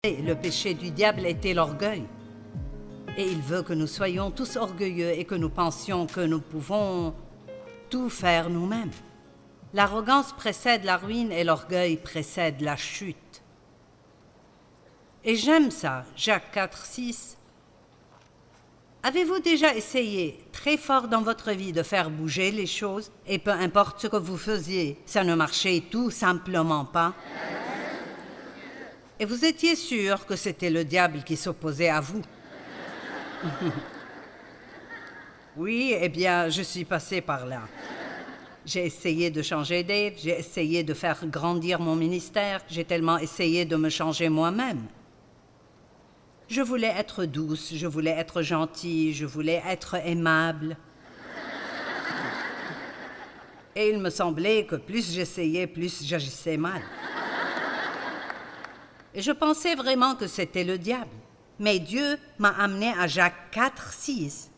Le péché du diable était l'orgueil. Et il veut que nous soyons tous orgueilleux et que nous pensions que nous pouvons tout faire nous-mêmes. L'arrogance précède la ruine et l'orgueil précède la chute. Et j'aime ça, Jacques 4,6. Avez-vous déjà essayé très fort dans votre vie de faire bouger les choses et peu importe ce que vous faisiez, ça ne marchait tout simplement pas? Et vous étiez sûr que c'était le diable qui s'opposait à vous. Oui, eh bien, je suis passée par là. J'ai essayé de changer Dave, j'ai essayé de faire grandir mon ministère, j'ai tellement essayé de me changer moi-même. Je voulais être douce, je voulais être gentille, je voulais être aimable. Et il me semblait que plus j'essayais, plus j'agissais mal. Et je pensais vraiment que c'était le diable. Mais Dieu m'a amené à Jacques 4,6.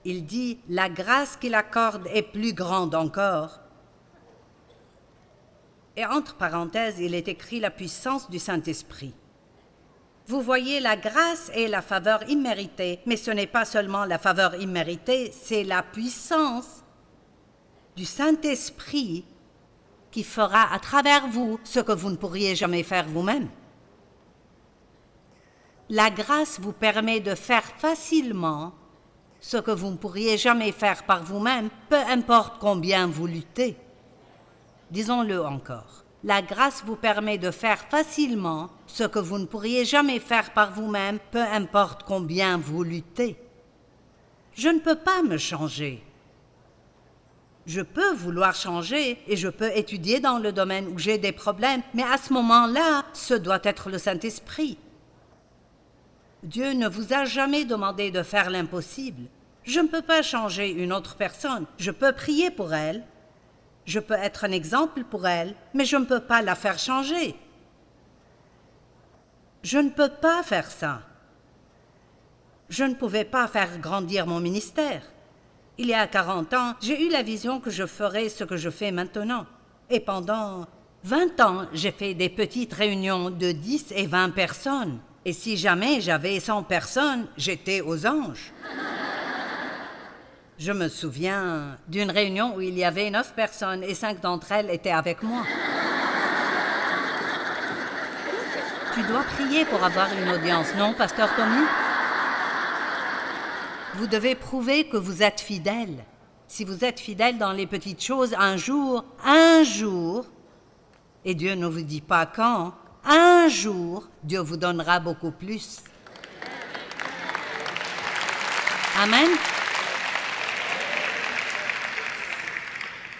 Il dit, « La grâce qu'il accorde est plus grande encore. » Et entre parenthèses, il est écrit la puissance du Saint-Esprit. Vous voyez, la grâce est la faveur imméritée, mais ce n'est pas seulement la faveur imméritée, c'est la puissance du Saint-Esprit qui fera à travers vous ce que vous ne pourriez jamais faire vous-même. La grâce vous permet de faire facilement ce que vous ne pourriez jamais faire par vous-même, peu importe combien vous luttez. Disons-le encore. La grâce vous permet de faire facilement ce que vous ne pourriez jamais faire par vous-même, peu importe combien vous luttez. Je ne peux pas me changer. Je peux vouloir changer et je peux étudier dans le domaine où j'ai des problèmes, mais à ce moment-là, ce doit être le Saint-Esprit. Dieu ne vous a jamais demandé de faire l'impossible. Je ne peux pas changer une autre personne. Je peux prier pour elle. Je peux être un exemple pour elle, mais je ne peux pas la faire changer. Je ne peux pas faire ça. Je ne pouvais pas faire grandir mon ministère. Il y a 40 ans, j'ai eu la vision que je ferais ce que je fais maintenant. Et pendant 20 ans, j'ai fait des petites réunions de 10 et 20 personnes. Et si jamais j'avais 100 personnes, j'étais aux anges. Je me souviens d'une réunion où il y avait 9 personnes et 5 d'entre elles étaient avec moi. Tu dois prier pour avoir une audience, non, pasteur Tommy? Vous devez prouver que vous êtes fidèle. Si vous êtes fidèle dans les petites choses, un jour, et Dieu ne vous dit pas quand, un jour, Dieu vous donnera beaucoup plus. Amen.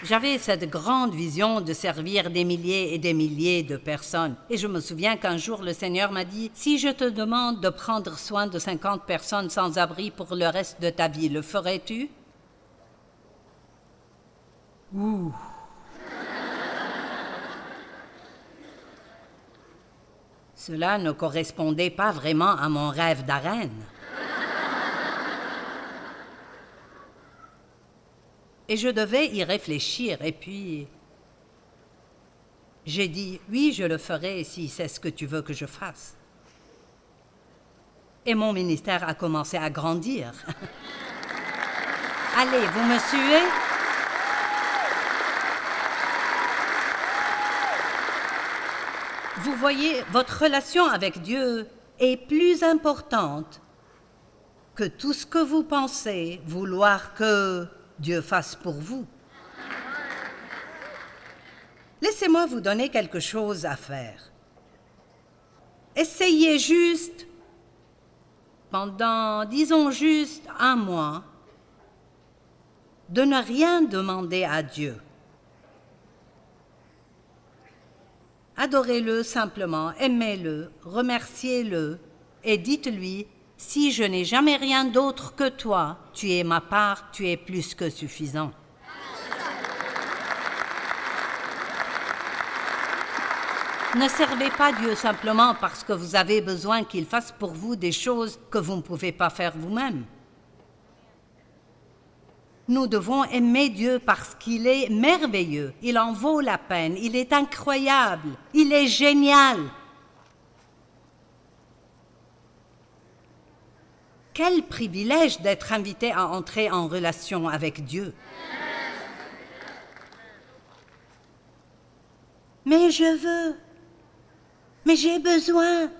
J'avais cette grande vision de servir des milliers et des milliers de personnes. Et je me souviens qu'un jour, le Seigneur m'a dit, « Si je te demande de prendre soin de 50 personnes sans abri pour le reste de ta vie, le ferais-tu? » Ouh! Cela ne correspondait pas vraiment à mon rêve d'arène. Et je devais y réfléchir, et puis j'ai dit, oui, je le ferai si c'est ce que tu veux que je fasse. Et mon ministère a commencé à grandir. Allez, vous me suivez? Vous voyez, votre relation avec Dieu est plus importante que tout ce que vous pensez vouloir que Dieu fasse pour vous. Laissez-moi vous donner quelque chose à faire. Essayez juste, pendant, disons juste 1 mois, de ne rien demander à Dieu. Adorez-le simplement, aimez-le, remerciez-le et dites-lui, si je n'ai jamais rien d'autre que toi, tu es ma part, tu es plus que suffisant. Ne servez pas Dieu simplement parce que vous avez besoin qu'il fasse pour vous des choses que vous ne pouvez pas faire vous-même. Nous devons aimer Dieu parce qu'il est merveilleux, il en vaut la peine, il est incroyable, il est génial. Quel privilège d'être invité à entrer en relation avec Dieu. Mais je veux, mais j'ai besoin,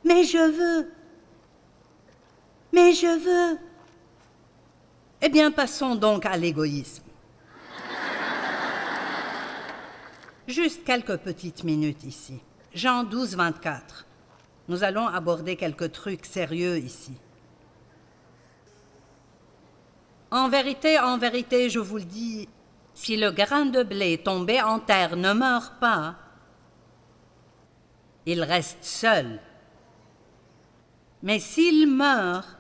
mais je veux, mais je veux. Eh bien, passons donc à l'égoïsme. Juste quelques petites minutes ici. Jean 12, 24. Nous allons aborder quelques trucs sérieux ici. En vérité, je vous le dis, si le grain de blé tombé en terre ne meurt pas, il reste seul. Mais s'il meurt,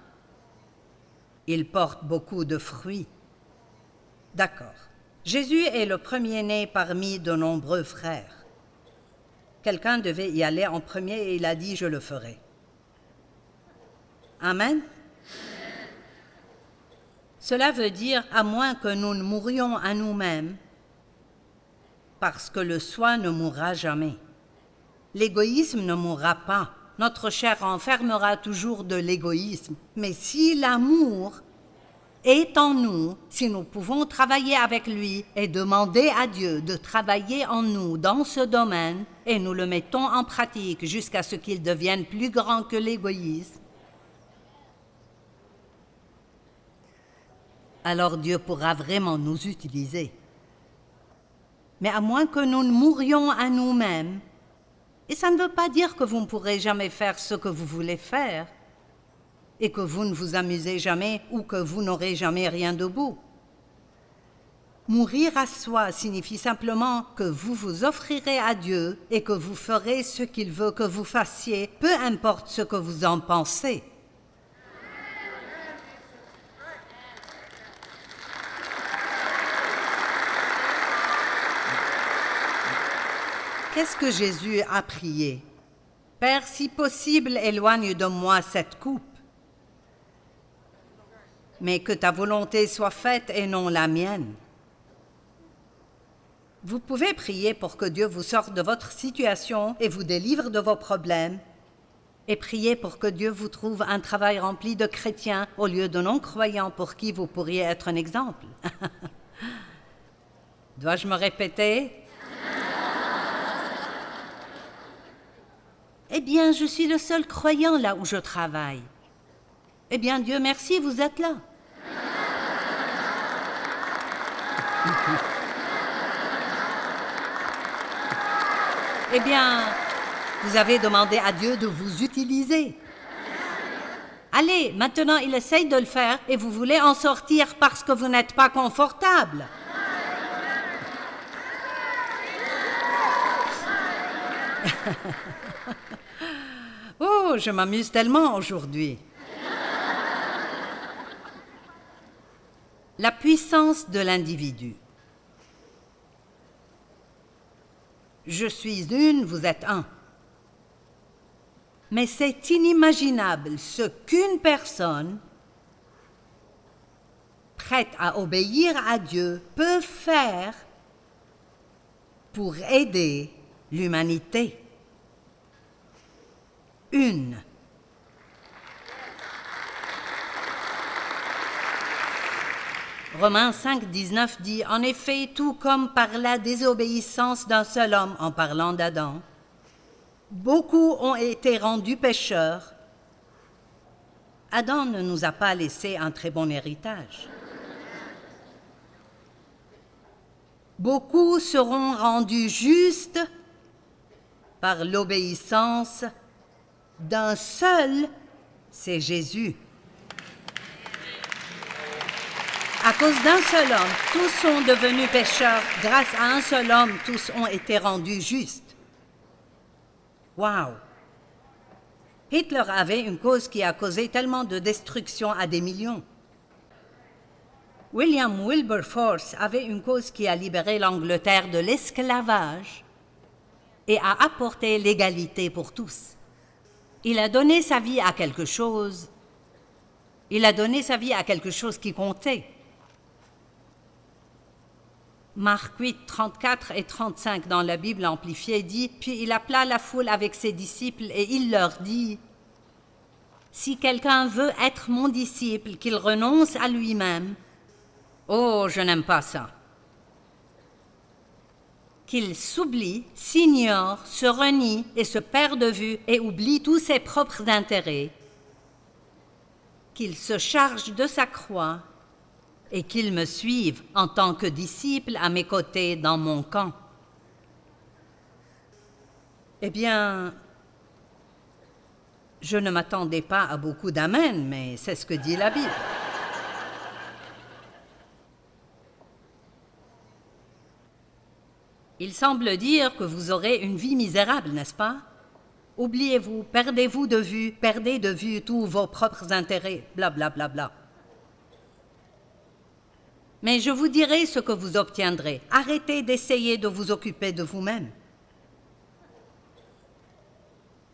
il porte beaucoup de fruits. D'accord. Jésus est le premier-né parmi de nombreux frères. Quelqu'un devait y aller en premier et il a dit « je le ferai ». Amen. Cela veut dire, à moins que nous ne mourions à nous-mêmes, parce que le soi ne mourra jamais. L'égoïsme ne mourra pas. Notre chair enfermera toujours de l'égoïsme. Mais si l'amour est en nous, si nous pouvons travailler avec lui et demander à Dieu de travailler en nous dans ce domaine, et nous le mettons en pratique jusqu'à ce qu'il devienne plus grand que l'égoïsme, alors Dieu pourra vraiment nous utiliser. Mais à moins que nous ne mourions à nous-mêmes, et ça ne veut pas dire que vous ne pourrez jamais faire ce que vous voulez faire, et que vous ne vous amusez jamais ou que vous n'aurez jamais rien de beau. Mourir à soi signifie simplement que vous vous offrirez à Dieu et que vous ferez ce qu'il veut que vous fassiez, peu importe ce que vous en pensez. Qu'est-ce que Jésus a prié? « Père, si possible, éloigne de moi cette coupe. Mais que ta volonté soit faite et non la mienne. » Vous pouvez prier pour que Dieu vous sorte de votre situation et vous délivre de vos problèmes, et prier pour que Dieu vous trouve un travail rempli de chrétiens au lieu de non-croyants pour qui vous pourriez être un exemple. Dois-je me répéter? Eh bien, je suis le seul croyant là où je travaille. Eh bien, Dieu merci, vous êtes là. Eh bien, vous avez demandé à Dieu de vous utiliser. Allez, maintenant il essaye de le faire et vous voulez en sortir parce que vous n'êtes pas confortable. Oh, je m'amuse tellement aujourd'hui. La puissance de l'individu. Je suis une, vous êtes un. Mais c'est inimaginable ce qu'une personne prête à obéir à Dieu peut faire pour aider l'humanité. Une. Romains 5, 19 dit « En effet, tout comme par la désobéissance d'un seul homme, en parlant d'Adam, beaucoup ont été rendus pécheurs. » Adam ne nous a pas laissé un très bon héritage. Beaucoup seront rendus justes par l'obéissance d'un seul, c'est Jésus. À cause d'un seul homme, tous sont devenus pécheurs. Grâce à un seul homme, tous ont été rendus justes. Wow! Hitler avait une cause qui a causé tellement de destruction à des millions. William Wilberforce avait une cause qui a libéré l'Angleterre de l'esclavage et a apporté l'égalité pour tous. Il a donné sa vie à quelque chose. Il a donné sa vie à quelque chose qui comptait. Marc 8, 34 et 35 dans la Bible amplifiée dit « Puis il appela la foule avec ses disciples et il leur dit « Si quelqu'un veut être mon disciple, qu'il renonce à lui-même. » Oh, je n'aime pas ça. Qu'il s'oublie, s'ignore, se renie et se perd de vue et oublie tous ses propres intérêts. Qu'il se charge de sa croix et qu'il me suive en tant que disciple à mes côtés dans mon camp. Eh bien, je ne m'attendais pas à beaucoup d'amen, mais c'est ce que dit la Bible. Il semble dire que vous aurez une vie misérable, n'est-ce pas? Oubliez-vous, perdez-vous de vue, perdez de vue tous vos propres intérêts, blablabla. Bla, bla, bla. Mais je vous dirai ce que vous obtiendrez. Arrêtez d'essayer de vous occuper de vous-même.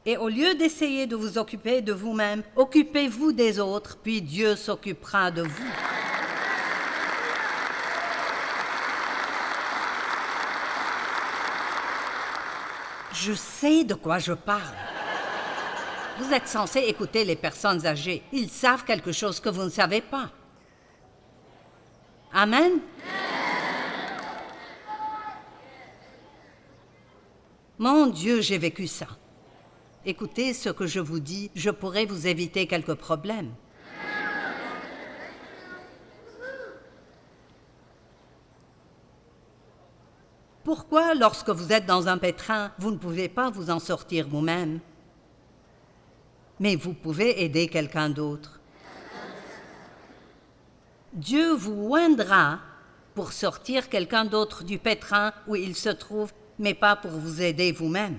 Et au lieu d'essayer de vous occuper de vous-même, occupez-vous des autres, puis Dieu s'occupera de vous. Je sais de quoi je parle. Vous êtes censé écouter les personnes âgées. Ils savent quelque chose que vous ne savez pas. Amen. Mon Dieu, j'ai vécu ça. Écoutez ce que je vous dis, je pourrais vous éviter quelques problèmes. Pourquoi, lorsque vous êtes dans un pétrin, vous ne pouvez pas vous en sortir vous-même? Mais vous pouvez aider quelqu'un d'autre. Dieu vous oindra pour sortir quelqu'un d'autre du pétrin où il se trouve, mais pas pour vous aider vous-même.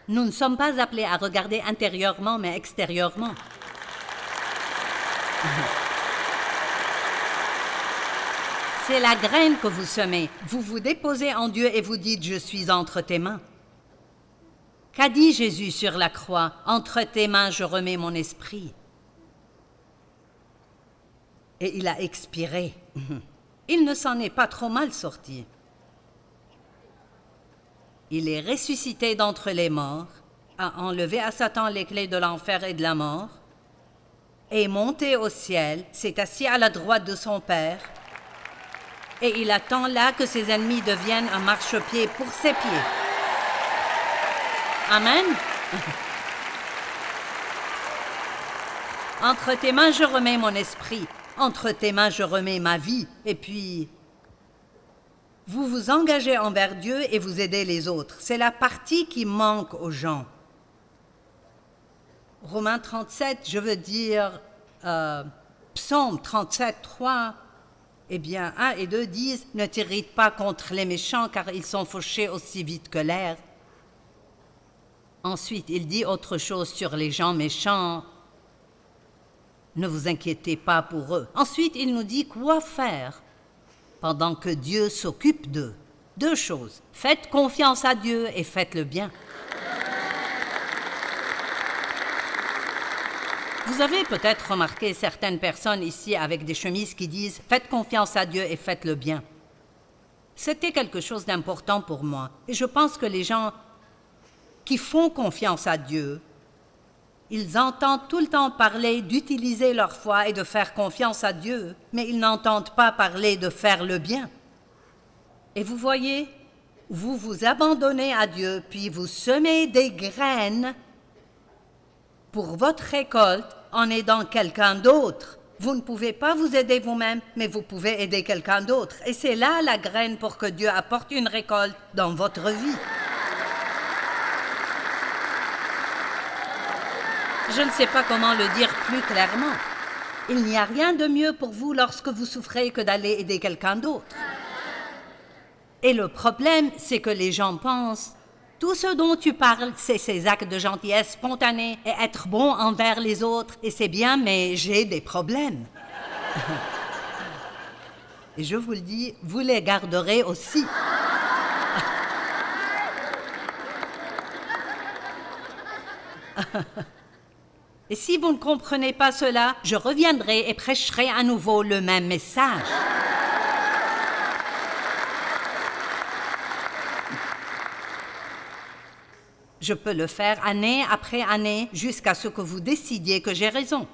Nous ne sommes pas appelés à regarder intérieurement, mais extérieurement. C'est la graine que vous semez. Vous vous déposez en Dieu et vous dites « Je suis entre tes mains ». Qu'a dit Jésus sur la croix? « Entre tes mains, je remets mon esprit ». Et il a expiré. Il ne s'en est pas trop mal sorti. Il est ressuscité d'entre les morts, a enlevé à Satan les clés de l'enfer et de la mort, est monté au ciel, s'est assis à la droite de son Père, et il attend là que ses ennemis deviennent un marchepied pour ses pieds. Amen. Entre tes mains, je remets mon esprit. Entre tes mains, je remets ma vie. Et puis, vous vous engagez envers Dieu et vous aidez les autres. C'est la partie qui manque aux gens. Romains 37, je veux dire, Psaume 37, 3, eh bien, 1 et 2 disent « Ne t'irrite pas contre les méchants, car ils sont fauchés aussi vite que l'air. » Ensuite, il dit autre chose sur les gens méchants. Ne vous inquiétez pas pour eux. Ensuite, il nous dit quoi faire pendant que Dieu s'occupe d'eux. Deux choses. Faites confiance à Dieu et faites le bien. Vous avez peut-être remarqué certaines personnes ici avec des chemises qui disent « Faites confiance à Dieu et faites le bien ». C'était quelque chose d'important pour moi. Et je pense que les gens qui font confiance à Dieu, ils entendent tout le temps parler d'utiliser leur foi et de faire confiance à Dieu, mais ils n'entendent pas parler de faire le bien. Et vous voyez, vous vous abandonnez à Dieu, puis vous semez des graines pour votre récolte en aidant quelqu'un d'autre. Vous ne pouvez pas vous aider vous-même, mais vous pouvez aider quelqu'un d'autre. Et c'est là la graine pour que Dieu apporte une récolte dans votre vie. Je ne sais pas comment le dire plus clairement. Il n'y a rien de mieux pour vous lorsque vous souffrez que d'aller aider quelqu'un d'autre. Et le problème, c'est que les gens pensent tout ce dont tu parles, c'est ces actes de gentillesse spontanés et être bon envers les autres. Et c'est bien, mais j'ai des problèmes. Et je vous le dis, vous les garderez aussi. Et si vous ne comprenez pas cela, je reviendrai et prêcherai à nouveau le même message. Je peux le faire année après année jusqu'à ce que vous décidiez que j'ai raison.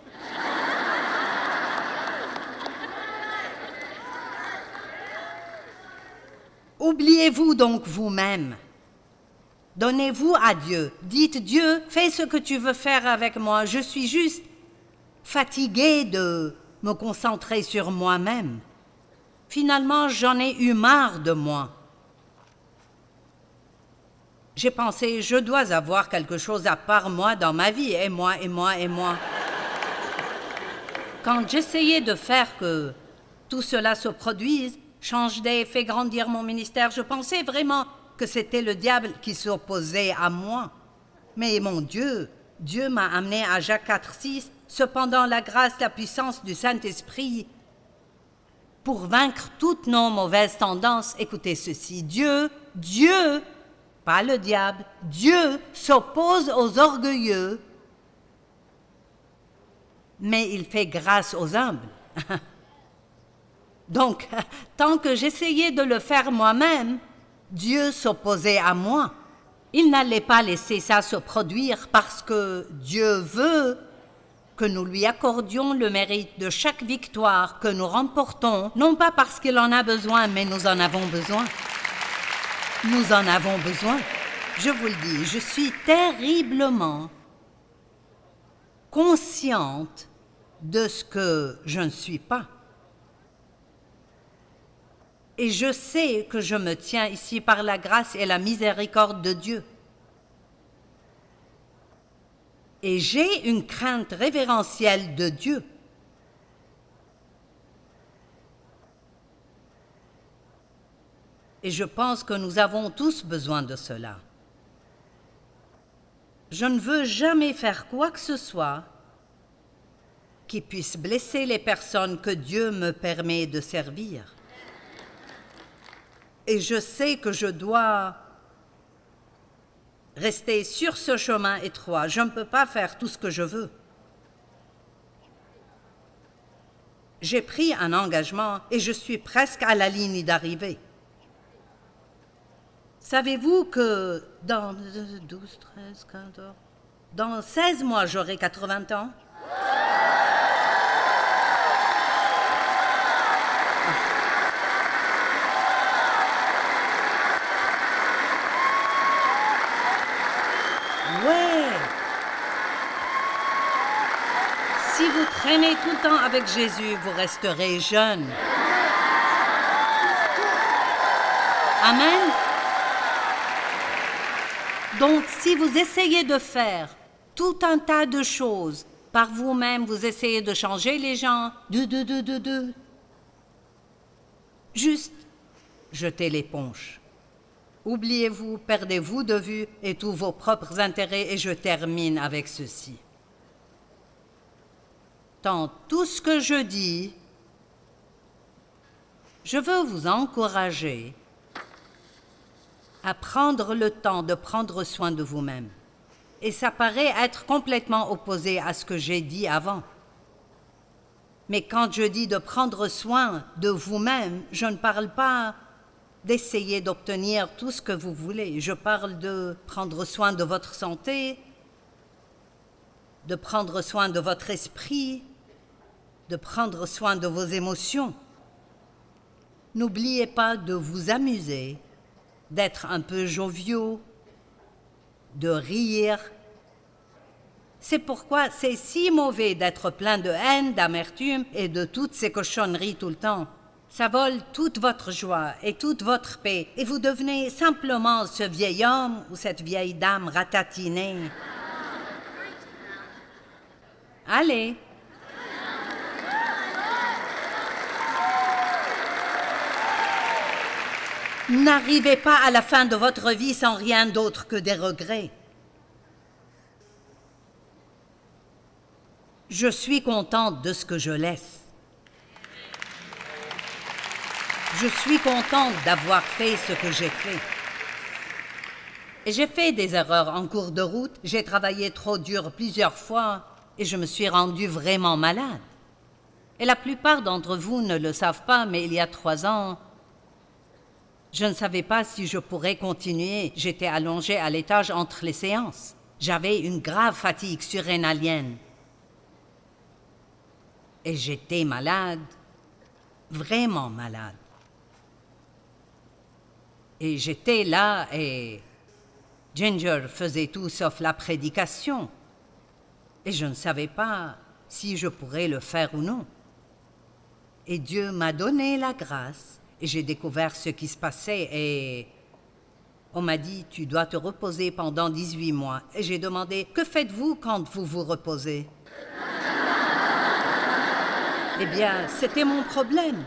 Oubliez-vous donc vous-même. Donnez-vous à Dieu. Dites Dieu, fais ce que tu veux faire avec moi. Je suis juste fatiguée de me concentrer sur moi-même. Finalement, j'en ai eu marre de moi. J'ai pensé, je dois avoir quelque chose à part moi dans ma vie, et moi, et moi, et moi. Quand j'essayais de faire que tout cela se produise, change d'idée, fait grandir mon ministère, je pensais vraiment que c'était le diable qui s'opposait à moi. Mais mon Dieu, Dieu m'a amené à Jacques 4,6, cependant la grâce, la puissance du Saint-Esprit pour vaincre toutes nos mauvaises tendances. Écoutez ceci, Dieu, pas le diable, Dieu s'oppose aux orgueilleux, mais il fait grâce aux humbles. Donc, tant que j'essayais de le faire moi-même, Dieu s'opposait à moi. Il n'allait pas laisser ça se produire parce que Dieu veut que nous lui accordions le mérite de chaque victoire que nous remportons, non pas parce qu'il en a besoin, mais nous en avons besoin. Nous en avons besoin. Je vous le dis, je suis terriblement consciente de ce que je ne suis pas. Et je sais que je me tiens ici par la grâce et la miséricorde de Dieu. Et j'ai une crainte révérentielle de Dieu. Et je pense que nous avons tous besoin de cela. Je ne veux jamais faire quoi que ce soit qui puisse blesser les personnes que Dieu me permet de servir. Et je sais que je dois rester sur ce chemin étroit. Je ne peux pas faire tout ce que je veux. J'ai pris un engagement et je suis presque à la ligne d'arrivée. Savez-vous que dans 12, 13, 14... Dans 16 mois, j'aurai 80 ans? Ouais! Si vous traînez tout le temps avec Jésus, vous resterez jeune. Amen? Donc, si vous essayez de faire tout un tas de choses par vous-même, vous essayez de changer les gens, juste jetez l'éponge. Oubliez-vous, perdez-vous de vue et tous vos propres intérêts, et je termine avec ceci. Dans tout ce que je dis, je veux vous encourager à prendre le temps de prendre soin de vous-même. Et ça paraît être complètement opposé à ce que j'ai dit avant. Mais quand je dis de prendre soin de vous-même, je ne parle pas d'essayer d'obtenir tout ce que vous voulez. Je parle de prendre soin de votre santé, de prendre soin de votre esprit, de prendre soin de vos émotions. N'oubliez pas de vous amuser, d'être un peu joviaux, de rire. C'est pourquoi c'est si mauvais d'être plein de haine, d'amertume et de toutes ces cochonneries tout le temps. Ça vole toute votre joie et toute votre paix, et vous devenez simplement ce vieil homme ou cette vieille dame ratatinée. Allez. N'arrivez pas à la fin de votre vie sans rien d'autre que des regrets. Je suis contente de ce que je laisse. Je suis contente d'avoir fait ce que j'ai fait. Et j'ai fait des erreurs en cours de route. J'ai travaillé trop dur plusieurs fois et je me suis rendue vraiment malade. Et la plupart d'entre vous ne le savent pas, mais il y a 3 ans, Je ne savais pas si je pourrais continuer. J'étais allongée à l'étage entre les séances. J'avais une grave fatigue surrénalienne. Et j'étais malade, vraiment malade. Et j'étais là et Ginger faisait tout sauf la prédication. Et je ne savais pas si je pourrais le faire ou non. Et Dieu m'a donné la grâce et j'ai découvert ce qui se passait et on m'a dit « Tu dois te reposer pendant 18 mois ». Et j'ai demandé « Que faites-vous quand vous vous reposez ?» Eh bien, c'était mon problème.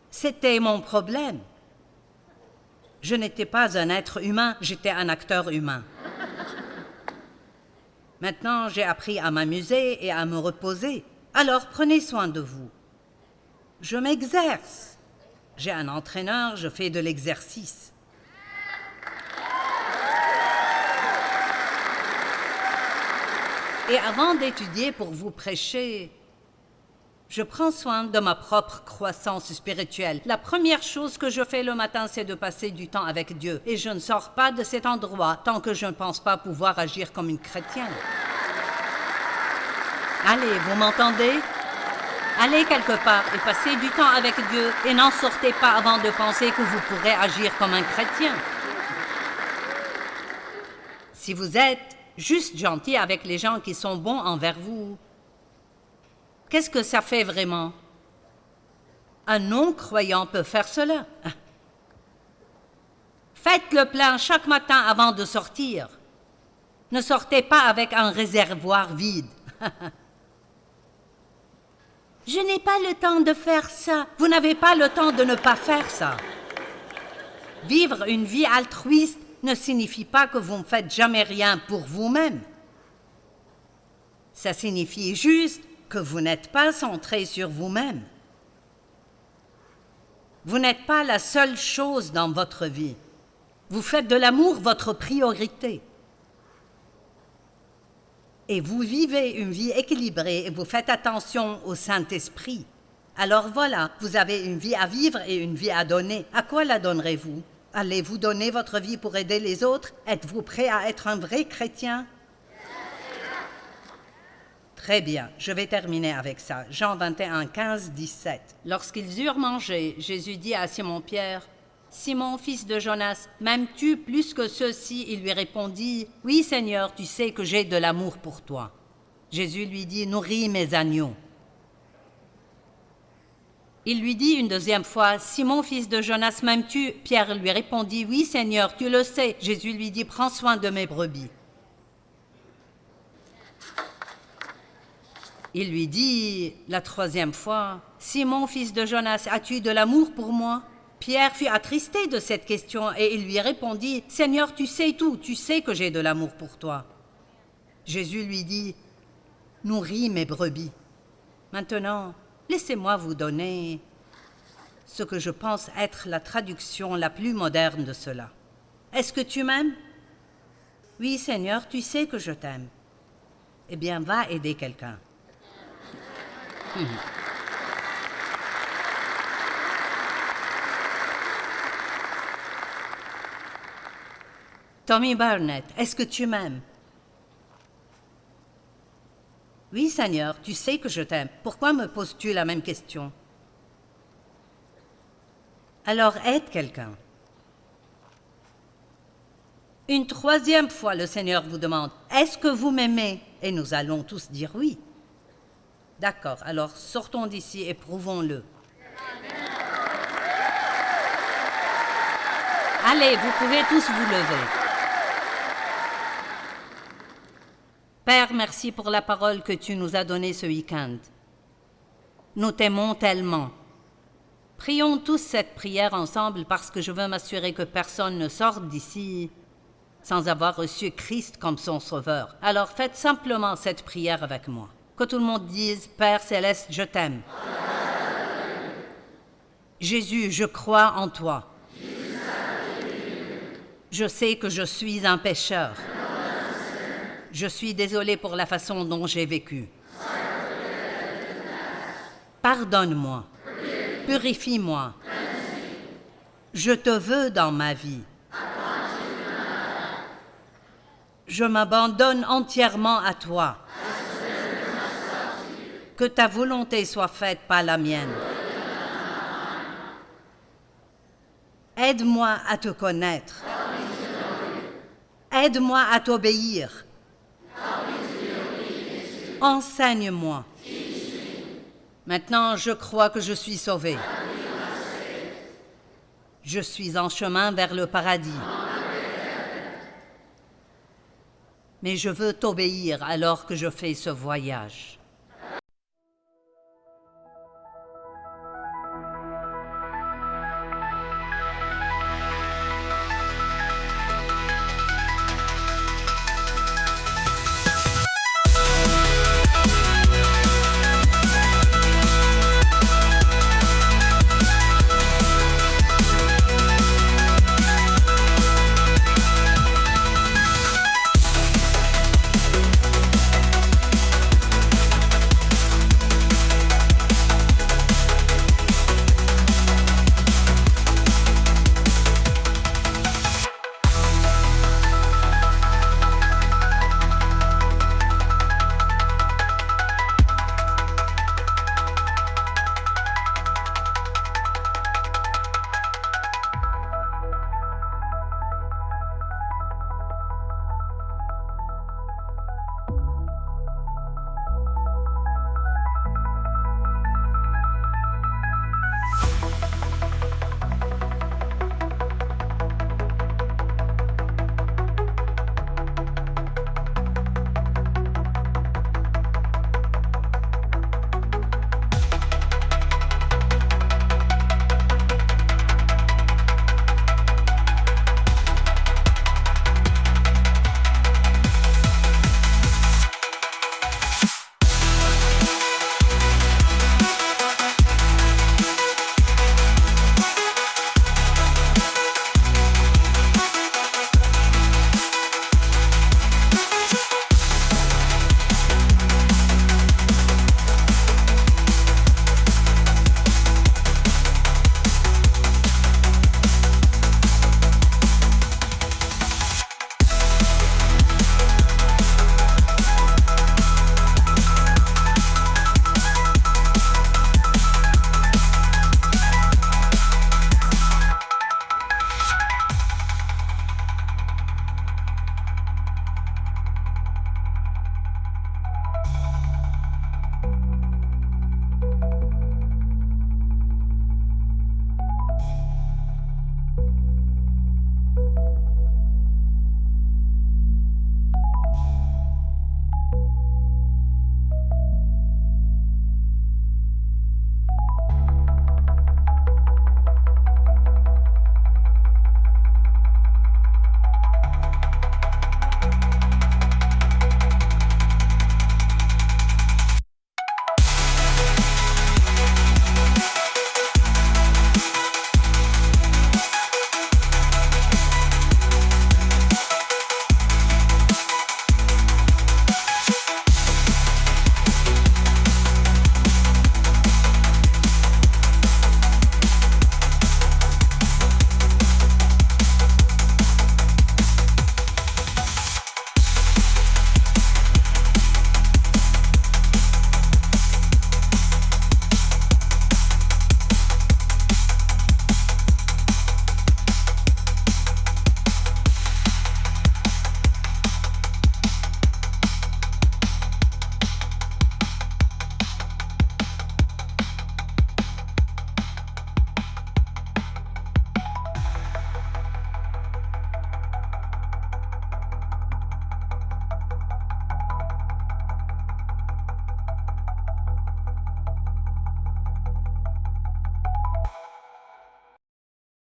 C'était mon problème. Je n'étais pas un être humain, j'étais un acteur humain. Maintenant, j'ai appris à m'amuser et à me reposer. Alors, prenez soin de vous. Je m'exerce. J'ai un entraîneur, je fais de l'exercice. Et avant d'étudier pour vous prêcher, je prends soin de ma propre croissance spirituelle. La première chose que je fais le matin, c'est de passer du temps avec Dieu. Et je ne sors pas de cet endroit tant que je ne pense pas pouvoir agir comme une chrétienne. Allez, vous m'entendez? Allez quelque part et passez du temps avec Dieu et n'en sortez pas avant de penser que vous pourrez agir comme un chrétien. Si vous êtes juste gentil avec les gens qui sont bons envers vous, qu'est-ce que ça fait vraiment? Un non-croyant peut faire cela. Faites le plein chaque matin avant de sortir. Ne sortez pas avec un réservoir vide. Je n'ai pas le temps de faire ça. Vous n'avez pas le temps de ne pas faire ça. Vivre une vie altruiste ne signifie pas que vous ne faites jamais rien pour vous-même. Ça signifie juste que vous n'êtes pas centré sur vous-même. Vous n'êtes pas la seule chose dans votre vie. Vous faites de l'amour votre priorité. Et vous vivez une vie équilibrée et vous faites attention au Saint-Esprit. Alors voilà, vous avez une vie à vivre et une vie à donner. À quoi la donnerez-vous? Allez-vous donner votre vie pour aider les autres? Êtes-vous prêt à être un vrai chrétien? Très bien, je vais terminer avec ça. Jean 21, 15, 17. Lorsqu'ils eurent mangé, Jésus dit à Simon-Pierre, « Simon, fils de Jonas, m'aimes-tu plus que ceux-ci » Il lui répondit, « Oui, Seigneur, tu sais que j'ai de l'amour pour toi. » Jésus lui dit, « Nourris mes agneaux. » Il lui dit une deuxième fois, « Simon, fils de Jonas, m'aimes-tu » Pierre lui répondit, « Oui, Seigneur, tu le sais. » Jésus lui dit, « Prends soin de mes brebis. » Il lui dit la troisième fois, « Simon, fils de Jonas, as-tu de l'amour pour moi ?» Pierre fut attristé de cette question et il lui répondit, « Seigneur, tu sais tout, tu sais que j'ai de l'amour pour toi. » Jésus lui dit, « Nourris mes brebis. Maintenant, laissez-moi vous donner ce que je pense être la traduction la plus moderne de cela. Est-ce que tu m'aimes? Oui, Seigneur, tu sais que je t'aime. Eh bien, va aider quelqu'un. Tommy Barnett, est-ce que tu m'aimes? Oui, Seigneur, tu sais que je t'aime. Pourquoi me poses-tu la même question? Alors aide quelqu'un. Une troisième fois, le Seigneur vous demande, est-ce que vous m'aimez? Et nous allons tous dire oui. D'accord, alors sortons d'ici et prouvons-le. Allez, vous pouvez tous vous lever. Père, merci pour la parole que tu nous as donnée ce week-end. Nous t'aimons tellement. Prions tous cette prière ensemble parce que je veux m'assurer que personne ne sorte d'ici sans avoir reçu Christ comme son sauveur. Alors faites simplement cette prière avec moi. Que tout le monde dise, Père céleste, je t'aime. Jésus, je crois en toi. Je sais que je suis un pécheur. Je suis désolé pour la façon dont j'ai vécu. Pardonne-moi. Purifie-moi. Je te veux dans ma vie. Je m'abandonne entièrement à toi. Que ta volonté soit faite, pas la mienne. Aide-moi à te connaître. Aide-moi à t'obéir. Enseigne-moi. Maintenant, je crois que je suis sauvé. Je suis en chemin vers le paradis. Mais je veux t'obéir alors que je fais ce voyage.